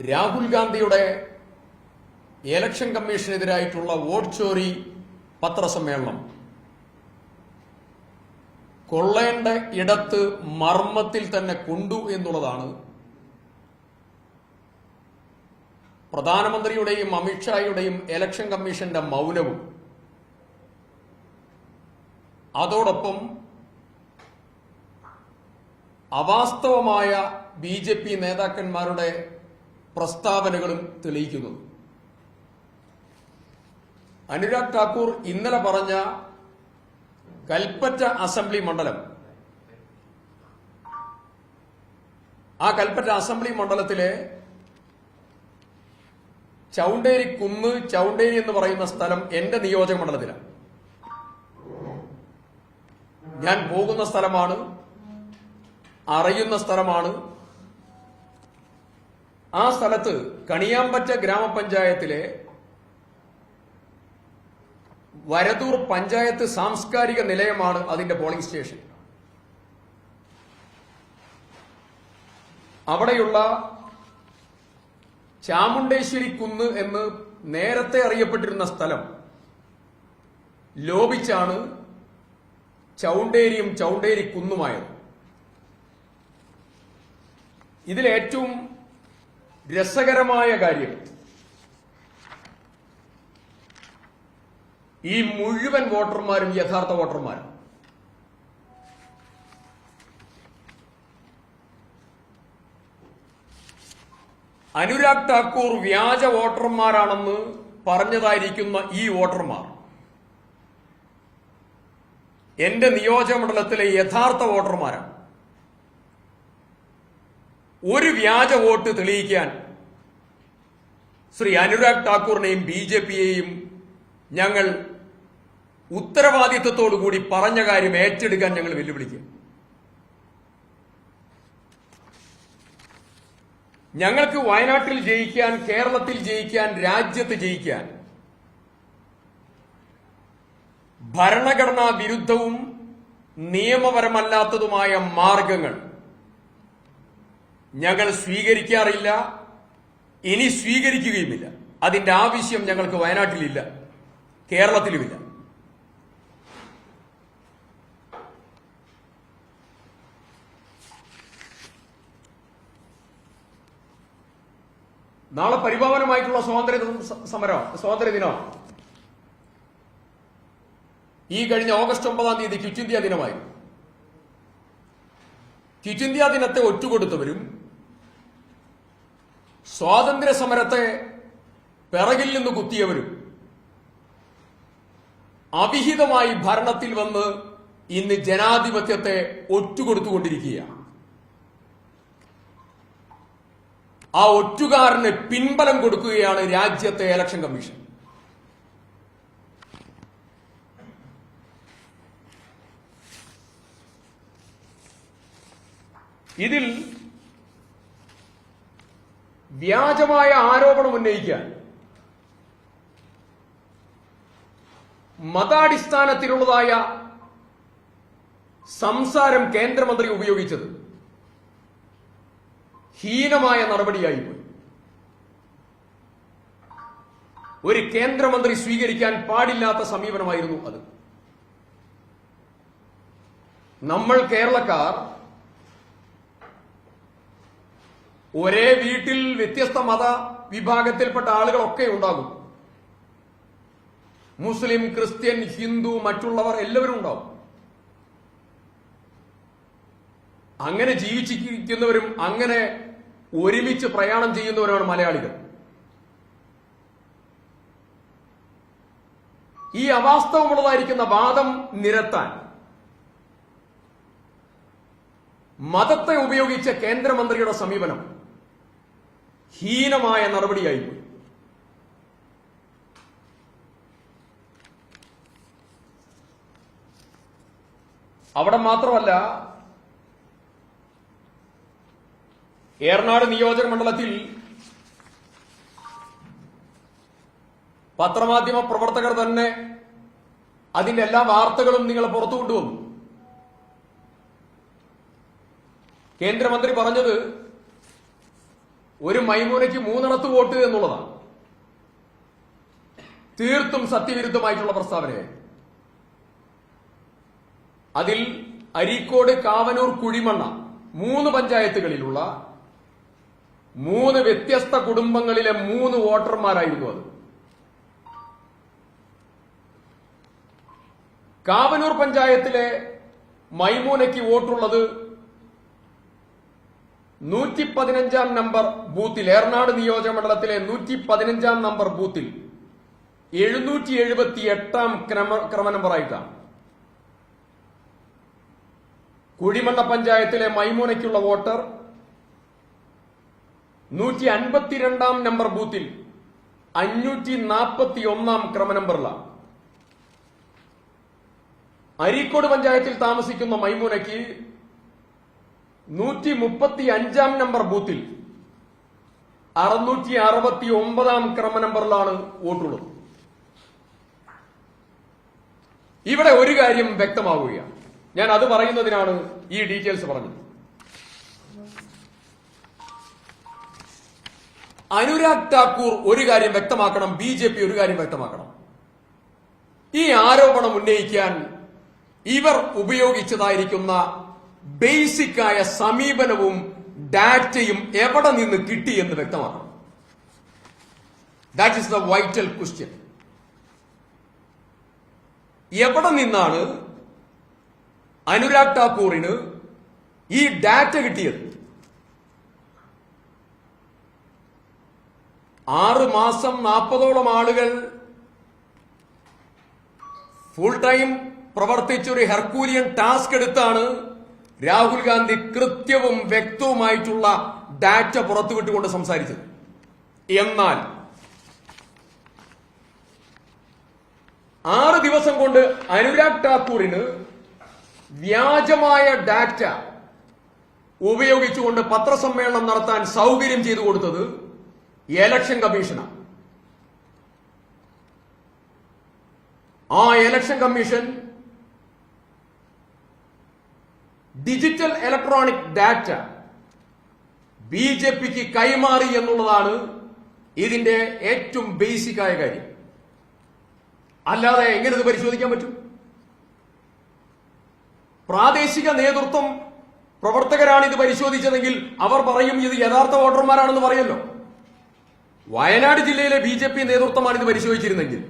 രാഹുൽ ഗാന്ധിയുടെ election കമ്മീഷനെതിരായിട്ടുള്ള vote ചോരി പത്രസമ്മേളനം കൊള്ളേണ്ട ഇടത്ത് മർമ്മത്തിൽ തന്നെ കൊണ്ടു എന്നുള്ളതാണ് പ്രധാനമന്ത്രിയുടെയും അമിത്ഷായുടെയും ഇലക്ഷൻ കമ്മീഷന്റെ മൗനവും അതോടൊപ്പം അവാസ്തവമായ ബിജെപി നേതാക്കന്മാരുടെ പ്രസ്താവനകളും തെളിയിക്കുന്നു. അനുരാഗ് ഠാക്കൂർ ഇന്നലെ പറഞ്ഞ കൽപ്പറ്റ അസംബ്ലി മണ്ഡലം, ആ കൽപ്പറ്റ അസംബ്ലി മണ്ഡലത്തിലെ ചൗണ്ടേരി കുന്ന്, ചൗണ്ടേരി എന്ന് പറയുന്ന സ്ഥലം എന്റെ നിയോജക മണ്ഡലത്തിലാണ്. ഞാൻ പോകുന്ന സ്ഥലമാണ്, അറിയുന്ന സ്ഥലമാണ്. ആ സ്ഥലത്ത് കണിയാമ്പറ്റ ഗ്രാമപഞ്ചായത്തിലെ വരദൂർ പഞ്ചായത്ത് സാംസ്കാരിക നിലയമാണ് അതിന്റെ പോളിംഗ് സ്റ്റേഷൻ. അവിടെയുള്ള ചാമുണ്ടേശ്വരി കുന്ന് എന്ന് നേരത്തെ അറിയപ്പെട്ടിരുന്ന സ്ഥലം ലോപിച്ചാണ് ചൗണ്ടേരിയും ചൗണ്ടേരി കുന്നുമായത്. ഇതിലേറ്റവും രസകരമായ കാര്യം, ഈ മുഴുവൻ വോട്ടർമാരും യഥാർത്ഥ വോട്ടർമാരാണ്. അനുരാഗ് ഠാക്കൂർ വ്യാജ വോട്ടർമാരാണെന്ന് പറഞ്ഞതായിരിക്കുന്ന ഈ വോട്ടർമാർ എന്റെ നിയോജകമണ്ഡലത്തിലെ യഥാർത്ഥ വോട്ടർമാരാണ്. ഒരു വ്യാജ വോട്ട് തെളിയിക്കാൻ ശ്രീ അനുരാഗ് ഠാക്കൂറിനെയും ബിജെപിയെയും ഞങ്ങൾ ഉത്തരവാദിത്വത്തോടുകൂടി പറഞ്ഞ കാര്യം ഏറ്റെടുക്കാൻ ഞങ്ങൾ വെല്ലുവിളിക്കും. ഞങ്ങൾക്ക് വയനാട്ടിൽ ജയിക്കാൻ, കേരളത്തിൽ ജയിക്കാൻ, രാജ്യത്ത് ജയിക്കാൻ ഭരണഘടനാ വിരുദ്ധവും നിയമപരമല്ലാത്തതുമായ മാർഗങ്ങൾ ഞങ്ങൾ സ്വീകരിക്കാറില്ല, ഇനി സ്വീകരിക്കുകയുമില്ല. അതിന്റെ ആവശ്യം ഞങ്ങൾക്ക് വയനാട്ടിലില്ല, കേരളത്തിലുമില്ല. നാളെ പരിപാവനമായിട്ടുള്ള സ്വാതന്ത്ര്യ ദിനമാണ്. ഈ കഴിഞ്ഞ ഓഗസ്റ്റ് 9 ക്വിറ്റ് ഇന്ത്യ ദിനമായി. ക്വിറ്റ് ഇന്ത്യ ദിനത്തെ ഒറ്റുകൊടുത്തവരും സ്വാതന്ത്ര്യ സമരത്തെ പിറകിൽ നിന്ന് കുത്തിയവരും അവിഹിതമായി ഭരണത്തിൽ വന്ന് ഇന്ന് ജനാധിപത്യത്തെ ഒറ്റുകൊടുത്തുകൊണ്ടിരിക്കുകയാണ്. ആ ഒറ്റുകാരന് പിൻബലം കൊടുക്കുകയാണ് രാജ്യത്തെ ഇലക്ഷൻ കമ്മീഷൻ. ഇതിൽ വ്യാജമായ ആരോപണം ഉന്നയിക്കാൻ മതാടിസ്ഥാനത്തിലുള്ളതായ സംസാരം കേന്ദ്രമന്ത്രി ഉപയോഗിച്ചത് ഹീനമായ നടപടിയായിപ്പോയി. ഒരു കേന്ദ്രമന്ത്രി സ്വീകരിക്കാൻ പാടില്ലാത്ത സമീപനമായിരുന്നു അത്. നമ്മൾ കേരളക്കാർ ഒരേ വീട്ടിൽ വ്യത്യസ്ത മത വിഭാഗത്തിൽപ്പെട്ട ആളുകളൊക്കെ ഉണ്ടാകും. മുസ്ലിം, ക്രിസ്ത്യൻ, ഹിന്ദു, മറ്റുള്ളവർ എല്ലാവരും ഉണ്ടാവും. അങ്ങനെ ജീവിച്ചിരിക്കുന്നവരും അങ്ങനെ ഒരുമിച്ച് പ്രയാണം ചെയ്യുന്നവരാണ് മലയാളികൾ. ഈ അവാസ്തവമുള്ളതായിരിക്കുന്ന വാദം നിരത്താൻ മതത്തെ ഉപയോഗിച്ച കേന്ദ്രമന്ത്രിയുടെ സമീപനം ഹീനമായ നടപടിയായിപ്പോയി. അവിടെ മാത്രമല്ല, ഏറനാട് നിയോജക മണ്ഡലത്തിൽ പത്രമാധ്യമ പ്രവർത്തകർ തന്നെ അതിന്റെ എല്ലാ വാർത്തകളും നിങ്ങൾ പുറത്തു കൊണ്ടുവന്നു. കേന്ദ്രമന്ത്രി പറഞ്ഞത് ഒരു മൈമൂനയ്ക്ക് 3 വോട്ട് എന്നുള്ളതാണ് തീർത്തും സത്യവിരുദ്ധമായിട്ടുള്ള പ്രസ്താവനയായി. അതിൽ അരീക്കോട്, കാവനൂർ, കുഴിമണ്ണ 3 പഞ്ചായത്തുകളിലുള്ള 3 വ്യത്യസ്ത കുടുംബങ്ങളിലെ 3 വോട്ടർമാരായിരുന്നു അത്. കാവനൂർ പഞ്ചായത്തിലെ മൈമൂനയ്ക്ക് വോട്ടുള്ളത് 115 നമ്പർ ബൂത്തിൽ, ഏറനാട് നിയോജക മണ്ഡലത്തിലെ 115 നമ്പർ ബൂത്തിൽ 778 ക്രമ നമ്പറായിട്ടാണ്. കുഴിമണ്ണ പഞ്ചായത്തിലെ മൈമൂനയ്ക്കുള്ള വോട്ടർ 152 നമ്പർ ബൂത്തിൽ 541 ക്രമ നമ്പറിലാണ്. അരീക്കോട് പഞ്ചായത്തിൽ താമസിക്കുന്ന മൈമൂനയ്ക്ക് 135 നമ്പർ ബൂത്തിൽ 669 ക്രമ നമ്പറിലാണ് വോട്ടുള്ളത്. ഇവിടെ ഒരു കാര്യം വ്യക്തമാവുകയാണ്. ഞാൻ അത് പറയുന്നതിനാണ് ഈ ഡീറ്റെയിൽസ് പറഞ്ഞത്. അനുരാഗ് ഠാക്കൂർ ഒരു കാര്യം വ്യക്തമാക്കണം, BJP ഒരു കാര്യം വ്യക്തമാക്കണം. ഈ ആരോപണം ഉന്നയിക്കാൻ ഇവർ ഉപയോഗിച്ചതായിരിക്കുന്ന ബേസിക്കായ സമീപനവും ഡാറ്റയും എവിടെ നിന്ന് കിട്ടി എന്ന് വ്യക്തമാക്കണം. That is the vital question. എവിടെ നിന്നാണ് അനുരാഗ് ഠാക്കൂറിന് ഈ ഡാറ്റ കിട്ടിയത്? 6 മാസം 40ഓളം ആളുകൾ ഫുൾ ടൈം പ്രവർത്തിച്ചൊരു ഹെർക്കൂലിയൻ ടാസ്ക് എടുത്താണ് രാഹുൽ ഗാന്ധി കൃത്യവും വ്യക്തവുമായിട്ടുള്ള ഡാറ്റ പുറത്തുവിട്ടുകൊണ്ട് സംസാരിച്ചത്. എന്നാൽ 6 ദിവസം കൊണ്ട് അനുരാഗ് ഠാക്കൂറിന് വ്യാജമായ ഡാറ്റ ഉപയോഗിച്ചുകൊണ്ട് പത്രസമ്മേളനം നടത്താൻ സൗകര്യം ചെയ്തു കൊടുത്തത് ഇലക്ഷൻ കമ്മീഷനാണ്. ആ election commission digital electronic data BJPക്ക് കൈമാറി എന്നുള്ളതാണ് ഇതിന്റെ ഏറ്റവും ബേസിക് ആയ കാര്യം. അല്ലാതെ എങ്ങനെ ഇത് പരിശോധിക്കാൻ പറ്റും? പ്രാദേശിക നേതൃത്വം പ്രവർത്തകരാണ് ഇത് പരിശോധിച്ചതെങ്കിൽ അവർ പറയും ഇത് യഥാർത്ഥ വോട്ടർമാരാണെന്ന് പറയല്ലോ. വയനാട് ജില്ലയിലെ BJP നേതൃത്വമാണ് ഇത് പരിശോധിച്ചിരുന്നെങ്കിൽ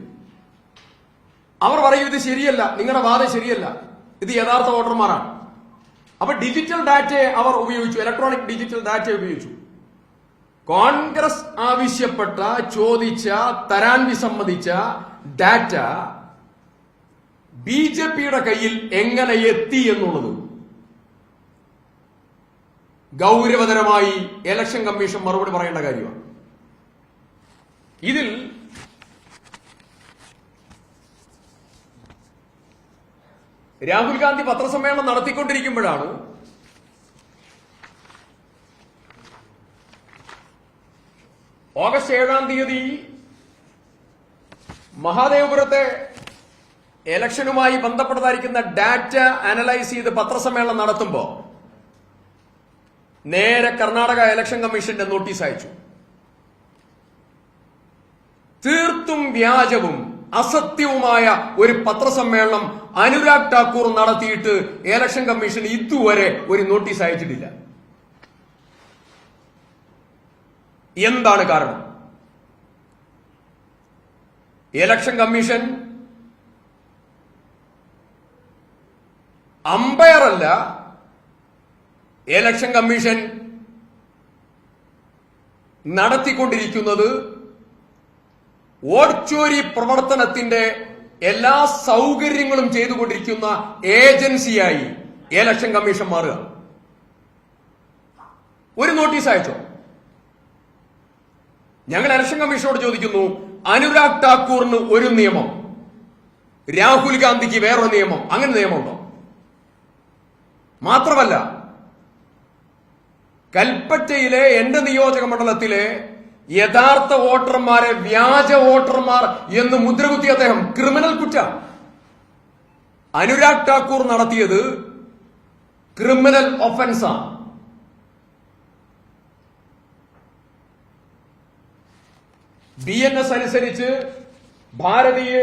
അവർ പറയും ഇത് ശരിയല്ല, നിങ്ങളുടെ വാദം ശരിയല്ല, ഇത് യഥാർത്ഥ വോട്ടർമാരാണ്. അപ്പൊ ഡിജിറ്റൽ ഡാറ്റയെ അവർ ഉപയോഗിച്ചു, ഇലക്ട്രോണിക് ഡിജിറ്റൽ ഡാറ്റ ഉപയോഗിച്ചു. കോൺഗ്രസ് ആവശ്യപ്പെട്ട, ചോദിച്ച, തരാൻ വിസമ്മതിച്ച ഡാറ്റ BJPയുടെ കയ്യിൽ എങ്ങനെ എത്തി എന്നുള്ളത് ഗൗരവതരമായി ഇലക്ഷൻ കമ്മീഷൻ മറുപടി പറയേണ്ട കാര്യമാണ്. ഇതിൽ രാഹുൽ ഗാന്ധി പത്രസമ്മേളനം നടത്തിക്കൊണ്ടിരിക്കുമ്പോഴാണ് ഓഗസ്റ്റ് 7-ാം തീയതി മഹാദേവപുരത്തെ ഇലക്ഷനുമായി ബന്ധപ്പെട്ടതായിരിക്കുന്ന ഡാറ്റ അനലൈസ് ചെയ്ത് പത്രസമ്മേളനം നടത്തുമ്പോൾ നേരെ കർണാടക ഇലക്ഷൻ കമ്മീഷന്റെ നോട്ടീസ് അയച്ചു. തീർത്തും വ്യാജവും അസത്യവുമായ ഒരു പത്രസമ്മേളനം അനുരാഗ് ഠാക്കൂർ നടത്തിയിട്ട് ഇലക്ഷൻ കമ്മീഷൻ ഇതുവരെ ഒരു നോട്ടീസ് അയച്ചിട്ടില്ല. എന്താണ് കാരണം? ഇലക്ഷൻ കമ്മീഷൻ അമ്പയറല്ല. ഇലക്ഷൻ കമ്മീഷൻ നടത്തിക്കൊണ്ടിരിക്കുന്നത് വോട്ട് ചോരി പ്രവർത്തനത്തിന്റെ എല്ലാ സൗകര്യങ്ങളും ചെയ്തുകൊണ്ടിരിക്കുന്ന ഏജൻസിയായി ഇലക്ഷൻ കമ്മീഷൻ മാറുക. ഒരു നോട്ടീസ് അയച്ചോ? ഞങ്ങൾ ഇലക്ഷൻ കമ്മീഷനോട് ചോദിക്കുന്നു, അനുരാഗ് ഠാക്കൂറിന് ഒരു നിയമം, രാഹുൽ ഗാന്ധിക്ക് വേറൊരു നിയമം, അങ്ങനെ നിയമമുണ്ടോ? മാത്രമല്ല, കൽപ്പറ്റയിലെ എന്റെ നിയോജക മണ്ഡലത്തിലെ യഥാർത്ഥ വോട്ടർമാരെ വ്യാജ വോട്ടർമാർ എന്ന് മുദ്രകുത്തിയ അദ്ദേഹം ക്രിമിനൽ കുറ്റം. അനുരാഗ് ഠാക്കൂർ നടത്തിയത് ക്രിമിനൽ ഒഫൻസാണ്. BNS അനുസരിച്ച്, ഭാരതീയ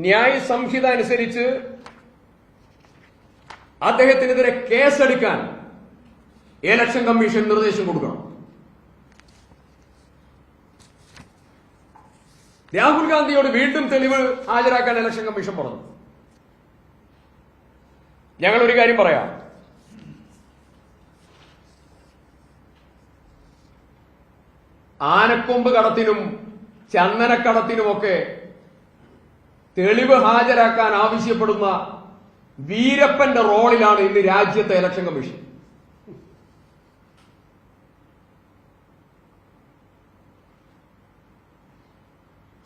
ന്യായ സംഹിത അനുസരിച്ച് അദ്ദേഹത്തിനെതിരെ കേസെടുക്കാൻ ഇലക്ഷൻ കമ്മീഷൻ നിർദ്ദേശം കൊടുക്കണം. രാഹുൽ ഗാന്ധിയോട് വീണ്ടും തെളിവ് ഹാജരാക്കാൻ ഇലക്ഷൻ കമ്മീഷൻ പറഞ്ഞു. ഞങ്ങൾ ഒരു കാര്യം പറയാം, ആനക്കൊമ്പ് കടത്തിനും ചന്ദനക്കടത്തിനുമൊക്കെ തെളിവ് ഹാജരാക്കാൻ ആവശ്യപ്പെടുന്ന വീരപ്പന്റെ റോളിലാണ് ഇന്ന് രാജ്യത്തെ ഇലക്ഷൻ കമ്മീഷൻ.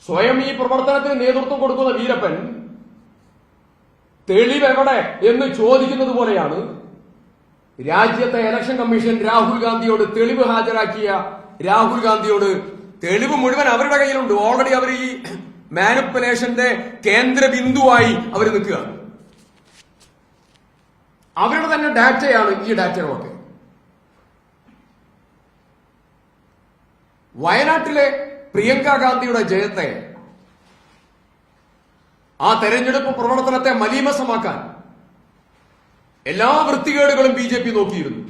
സ്വയം ഈ പ്രവർത്തനത്തിന് നേതൃത്വം കൊടുക്കുന്ന വീരപ്പൻ തെളിവെവിടെ എന്ന് ചോദിക്കുന്നത് പോലെയാണ് രാജ്യത്തെ ഇലക്ഷൻ കമ്മീഷൻ രാഹുൽ ഗാന്ധിയോട് തെളിവ് ഹാജരാക്കിയ രാഹുൽ ഗാന്ധിയോട് തെളിവ് മുഴുവൻ അവരുടെ കയ്യിലുണ്ട്. ഓൾറെഡി അവർ ഈ മാനിപ്പുലേഷന്റെ കേന്ദ്ര ബിന്ദുവായി അവർ നിൽക്കുകയാണ്. അവരുടെ തന്നെ ഡാറ്റയാണ് ഈ ഡാറ്റകളൊക്കെ. വയനാട്ടിലെ പ്രിയങ്ക ഗാന്ധിയുടെ ജയത്തെ, ആ തെരഞ്ഞെടുപ്പ് പ്രവർത്തനത്തെ മലീമസമാക്കാൻ എല്ലാ വൃത്തികേടുകളും BJP നോക്കിയിരുന്നു.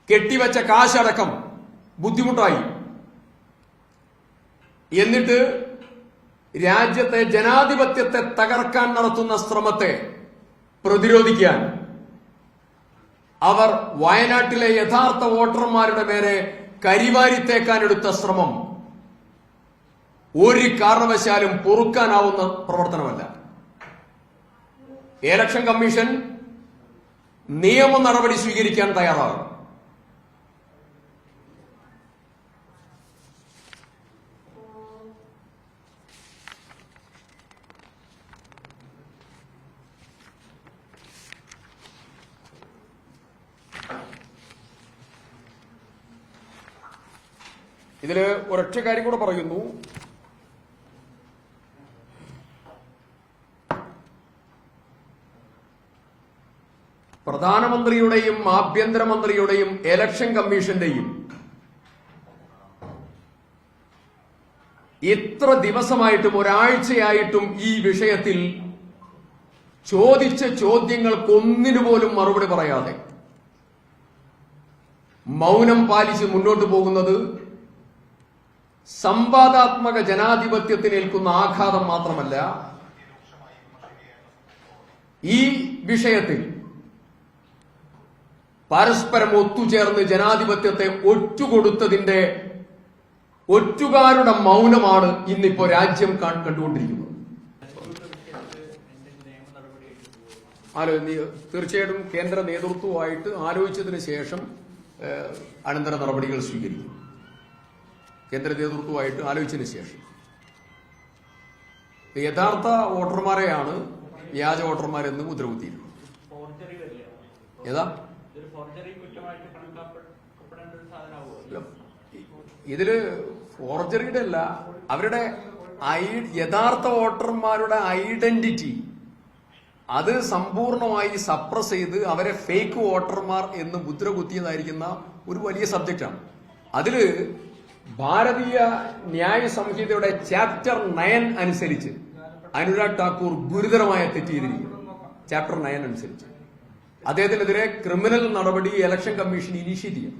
കെട്ടിവെച്ച കാശടക്കം ബുദ്ധിമുട്ടായി. എന്നിട്ട് രാജ്യത്തെ ജനാധിപത്യത്തെ തകർക്കാൻ നടത്തുന്ന ശ്രമത്തെ പ്രതിരോധിക്കാൻ അവർ വയനാട്ടിലെ യഥാർത്ഥ വോട്ടർമാരുടെ മേലെ കരിവാരിത്തേക്കാനെടുത്ത ശ്രമം ഒരു കാരണവശാലും പൊറുക്കാനാവുന്ന പ്രവർത്തനമല്ല. ഇലക്ഷൻ കമ്മീഷൻ നിയമ നടപടി സ്വീകരിക്കാൻ തയ്യാറാകും. ഇതില് ഒരൊറ്റ കാര്യം കൂടെ പറയുന്നു. പ്രധാനമന്ത്രിയുടെയും ആഭ്യന്തരമന്ത്രിയുടെയും ഇലക്ഷൻ കമ്മീഷന്റെയും ഇത്ര ദിവസമായിട്ടും ഒരാഴ്ചയായിട്ടും ഈ വിഷയത്തിൽ ചോദിച്ച ചോദ്യങ്ങൾക്കൊന്നിനുപോലും മറുപടി പറയാതെ മൗനം പാലിച്ച് മുന്നോട്ട് പോകുന്നത് സംവാദാത്മക ജനാധിപത്യത്തിനേൽക്കുന്ന ആഘാതം മാത്രമല്ല, ഈ വിഷയത്തിൽ പരസ്പരം ഒത്തുചേർന്ന് ജനാധിപത്യത്തെ ഒറ്റുകൊടുത്തതിന്റെ ഒറ്റുകാരുടെ മൗനമാണ് ഇന്നിപ്പോ രാജ്യം കണ്ടുകൊണ്ടിരിക്കുന്നത്. തീർച്ചയായിട്ടും കേന്ദ്ര നേതൃത്വവുമായിട്ട് ആലോചിച്ചതിന് ശേഷം അനന്തര നടപടികൾ സ്വീകരിക്കും. കേന്ദ്ര നേതൃത്വവുമായിട്ട് ആലോചിച്ചതിന് ശേഷം യഥാർത്ഥ വോട്ടർമാരെയാണ് വ്യാജ വോട്ടർമാരെന്ന് മുദ്രകുത്തിയിരിക്കുന്നത്. ഏതാ ഇതില് ഫോർജറിയുടെ അല്ല, അവരുടെ യഥാർത്ഥ വോട്ടർമാരുടെ ഐഡന്റിറ്റി അത് സമ്പൂർണമായി സപ്രസ് ചെയ്ത് അവരെ ഫേക്ക് വോട്ടർമാർ എന്ന് മുദ്രകുത്തിയതായിരിക്കുന്ന ഒരു വലിയ സബ്ജക്റ്റാണ്. അതില് ഭാരതീയ ന്യായ സംഹിതയുടെ ചാപ്റ്റർ 9 അനുസരിച്ച് അനുരാഗ് ഠാക്കൂർ ഗുരുതരമായ തെറ്റ് ചെയ്തിരിക്കുന്നു. ചാപ്റ്റർ 9 അനുസരിച്ച് അദ്ദേഹത്തിനെതിരെ ക്രിമിനൽ നടപടി ഇലക്ഷൻ കമ്മീഷൻ ഇനീഷ്യേറ്റ് ചെയ്യും.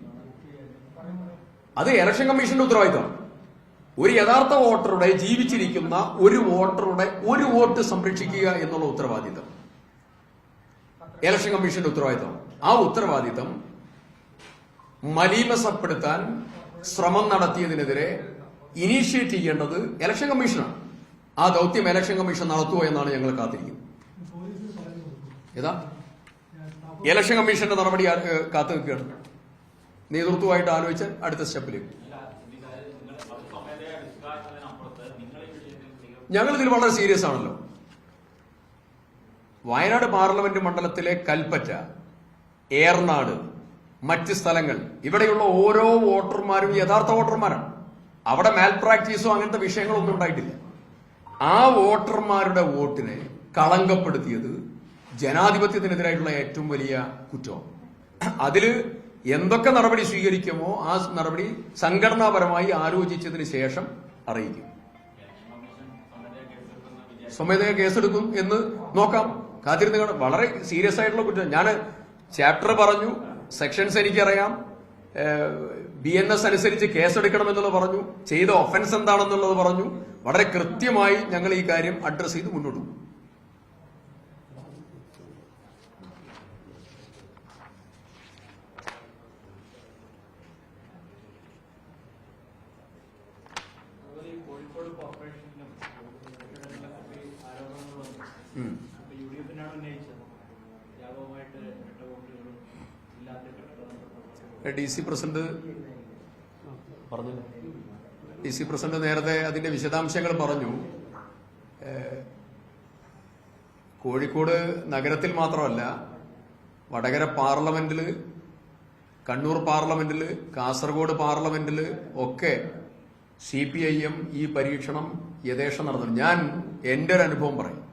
അത് ഇലക്ഷൻ കമ്മീഷന്റെ ഉത്തരവാദിത്തമാണ്. ഒരു യഥാർത്ഥ വോട്ടറുടെ, ജീവിച്ചിരിക്കുന്ന ഒരു വോട്ടറുടെ ഒരു വോട്ട് സംരക്ഷിക്കുക എന്നുള്ള ഉത്തരവാദിത്തം ഇലക്ഷൻ കമ്മീഷന്റെ ഉത്തരവാദിത്തമാണ്. ആ ഉത്തരവാദിത്തം മലീമസപ്പെടുത്താൻ ശ്രമം നടത്തിയതിനെതിരെ ഇനീഷ്യേറ്റ് ചെയ്യേണ്ടത് ഇലക്ഷൻ കമ്മീഷനാണ്. ആ ദൌത്യം ഇലക്ഷൻ കമ്മീഷൻ നടത്തുമോ എന്നാണ് ഞങ്ങൾ കാത്തിരിക്കുന്നത്. ഏതാ ഇലക്ഷൻ കമ്മീഷന്റെ നടപടി കാത്തു നിൽക്കുകയാണ്. നേതൃത്വമായിട്ട് ആലോചിച്ച് അടുത്ത സ്റ്റെപ്പിലേക്ക് ഞങ്ങൾ ഇതിൽ വളരെ സീരിയസ് ആണല്ലോ. വയനാട് പാർലമെന്റ് മണ്ഡലത്തിലെ കൽപ്പറ്റ, ഏർനാട്, മറ്റ് സ്ഥലങ്ങൾ, ഇവിടെയുള്ള ഓരോ വോട്ടർമാരും യഥാർത്ഥ വോട്ടർമാരാണ്. അവിടെ മാൽ പ്രാക്ടീസോ അങ്ങനത്തെ വിഷയങ്ങളൊന്നും ഉണ്ടായിട്ടില്ല. ആ വോട്ടർമാരുടെ വോട്ടിനെ കളങ്കപ്പെടുത്തിയത് ജനാധിപത്യത്തിനെതിരായിട്ടുള്ള ഏറ്റവും വലിയ കുറ്റം. അതില് എന്തൊക്കെ നടപടി സ്വീകരിക്കുമോ ആ നടപടി സംഘടനാപരമായി ആലോചിച്ചതിന് ശേഷം അറിയിക്കും. സ്വമേധയാ കേസെടുക്കും എന്ന് നോക്കാം. കാത്തിരുന്ന് കാണാം. വളരെ സീരിയസ് ആയിട്ടുള്ള കുറ്റം. ഞാൻ ചാപ്റ്റർ പറഞ്ഞു, സെക്ഷൻസ് എനിക്കറിയാം, BNS അനുസരിച്ച് കേസെടുക്കണമെന്നുള്ളത് പറഞ്ഞു, ചെയ്ത ഒഫൻസ് എന്താണെന്നുള്ളത് പറഞ്ഞു. വളരെ കൃത്യമായി ഞങ്ങൾ ഈ കാര്യം അഡ്രസ് ചെയ്ത് മുന്നോട്ട് പോകും. DC പ്രസിഡന്റ് നേരത്തെ അതിന്റെ വിശദാംശങ്ങൾ പറഞ്ഞു. കോഴിക്കോട് നഗരത്തിൽ മാത്രമല്ല, വടകര പാർലമെന്റില്, കണ്ണൂർ പാർലമെന്റില്, കാസർഗോഡ് പാർലമെന്റില് ഒക്കെ CPIM ഈ പരീക്ഷണം യഥേഷ്ടം നടന്നു. ഞാൻ എന്റെ ഒരു അനുഭവം പറയും.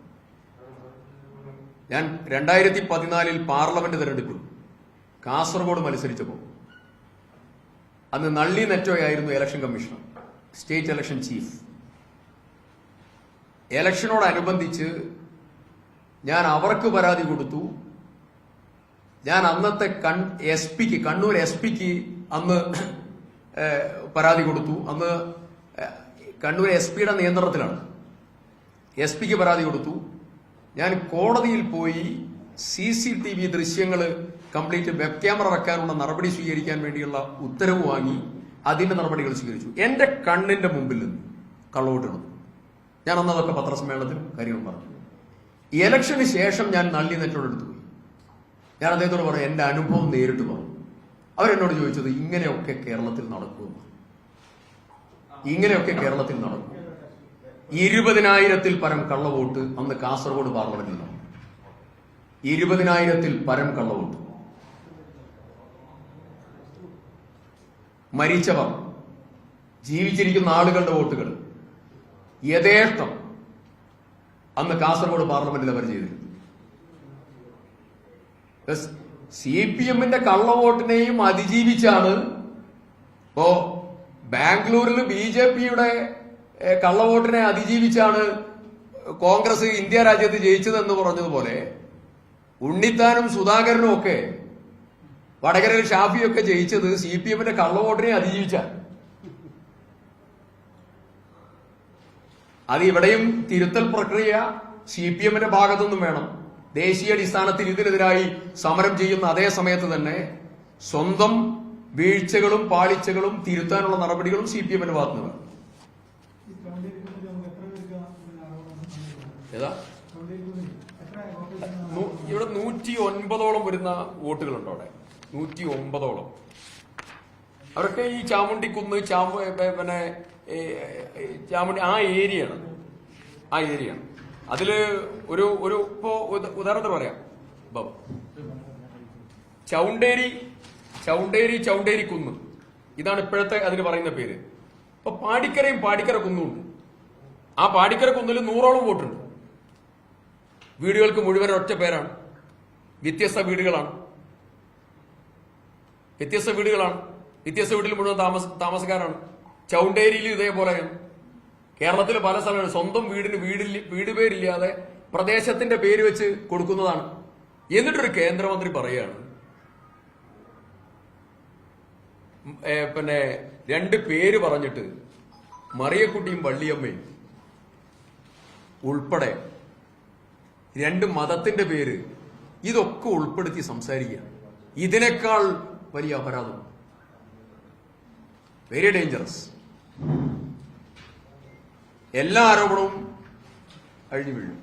ഞാൻ 2014 പാർലമെന്റ് തെരഞ്ഞെടുപ്പിൽ കാസർഗോഡ് മത്സരിച്ചപ്പോൾ അന്ന് നള്ളി നെറ്റോയായിരുന്നു election commissioner, state election chief. ഇലക്ഷനോടനുബന്ധിച്ച് ഞാൻ അവർക്ക് പരാതി കൊടുത്തു. ഞാൻ അന്നത്തെ കണ്ണൂർ SP-ക്ക് അന്ന് പരാതി കൊടുത്തു. അന്ന് കണ്ണൂർ SP-യുടെ നിയന്ത്രണത്തിലാണ്. SP-ക്ക് പരാതി കൊടുത്തു. ഞാൻ കോടതിയിൽ പോയി CCTV ദൃശ്യങ്ങൾ കംപ്ലീറ്റ് വെബ് ക്യാമറ വെക്കാനുള്ള നടപടി സ്വീകരിക്കാൻ വേണ്ടിയുള്ള ഉത്തരവ് വാങ്ങി അതിന്റെ നടപടികൾ സ്വീകരിച്ചു. എന്റെ കണ്ണിന്റെ മുമ്പിൽ നിന്ന് കള്ളവോട്ടിടുന്നു. ഞാൻ അന്ന് അതൊക്കെ പത്രസമ്മേളനത്തിൽ കാര്യങ്ങൾ പറഞ്ഞു. ഇലക്ഷന് ശേഷം ഞാൻ നള്ളി നെറ്റോട് എടുത്തു പോയി. ഞാൻ അദ്ദേഹത്തോട് പറഞ്ഞു, എന്റെ അനുഭവം നേരിട്ട് പറഞ്ഞു. അവരെന്നോട് ചോദിച്ചത് ഇങ്ങനെയൊക്കെ കേരളത്തിൽ നടക്കുമെന്ന്. ഇങ്ങനെയൊക്കെ കേരളത്തിൽ നടക്കും. 20,000-ൽ പരം കള്ളവോട്ട് അന്ന് കാസർഗോഡ് പാർലമെന്റിൽ നടന്നു. 20,000-ൽ പരം കള്ളവോട്ട്. മരിച്ചവർ, ജീവിച്ചിരിക്കുന്ന ആളുകളുടെ വോട്ടുകൾ യഥേഷ്ടം അന്ന് കാസർഗോഡ് പാർലമെന്റിൽ അവർ ചെയ്തിരുന്നു. CPM-ന്റെ കള്ളവോട്ടിനെയും അതിജീവിച്ചാണ് ഇപ്പോ ബാംഗ്ലൂരിൽ BJP-യുടെ കള്ളവോട്ടിനെ അതിജീവിച്ചാണ് കോൺഗ്രസ് ഇന്ത്യ രാജ്യത്ത് ജയിച്ചതെന്ന് പറഞ്ഞതുപോലെ ഉണ്ണിത്താനും സുധാകരനും ഒക്കെ വടകരയിൽ ഷാഫിയൊക്കെ ജയിച്ചത് CPM-ന്റെ കള്ളവോട്ടിനെ അതിജീവിച്ചാണ്. അത് ഇവിടെയും തിരുത്തൽ പ്രക്രിയ CPM-ന്റെ ഭാഗത്തുനിന്നും വേണം. ദേശീയ അടിസ്ഥാനത്തിൽ ഇതിനെതിരായി സമരം ചെയ്യുന്ന അതേ സമയത്ത് തന്നെ സ്വന്തം വീഴ്ചകളും പാളിച്ചകളും തിരുത്താനുള്ള നടപടികളും CPM-ന്റെ ഭാഗത്തുനിന്ന് വേണം. ഏതാ ഇവിടെ 109ഓളം വരുന്ന വോട്ടുകളുണ്ട്. അവിടെ 109ഓളം. അവരൊക്കെ ഈ ചാമുണ്ടിക്കുന്ന്, പിന്നെ ചാമുണ്ടി ആ ഏരിയയാണ്. അതില് ഒരു ഇപ്പോ ഉദാഹരണത്തിന് പറയാം, ചൗണ്ടേരി കുന്ന്, ഇതാണ് ഇപ്പോഴത്തെ അതിന് പറയുന്ന പേര്. ഇപ്പൊ പാടിക്കര കുന്നുണ്ട്. ആ പാടിക്കര കുന്നിൽ 100ഓളം വോട്ടുണ്ട്. വീടുകൾക്ക് മുഴുവൻ ഒറ്റ പേരാണ്. വ്യത്യസ്ത വീടുകളാണ്. വ്യത്യസ്ത വീട്ടിൽ മുഴുവൻ താമസക്കാരാണ്. ചൗണ്ടേരിയിൽ ഇതേപോലെയാണ്. കേരളത്തിൽ പല സ്ഥലങ്ങളിൽ സ്വന്തം വീട് പേരില്ലാതെ പ്രദേശത്തിന്റെ പേര് വെച്ച് കൊടുക്കുന്നതാണ്. എന്നിട്ടൊരു കേന്ദ്രമന്ത്രി പറയാണ്, പിന്നെ 2 പേര് പറഞ്ഞിട്ട് മറിയക്കുട്ടിയും വള്ളിയമ്മയും ഉൾപ്പെടെ 2 മതത്തിന്റെ പേര്, ഇതൊക്കെ ഉൾപ്പെടുത്തി സംസാരിക്കുക. ഇതിനേക്കാൾ വലിയ അപരാധം. Very dangerous. എല്ലാ ആരോപണവും അഴിഞ്ഞു വീഴും.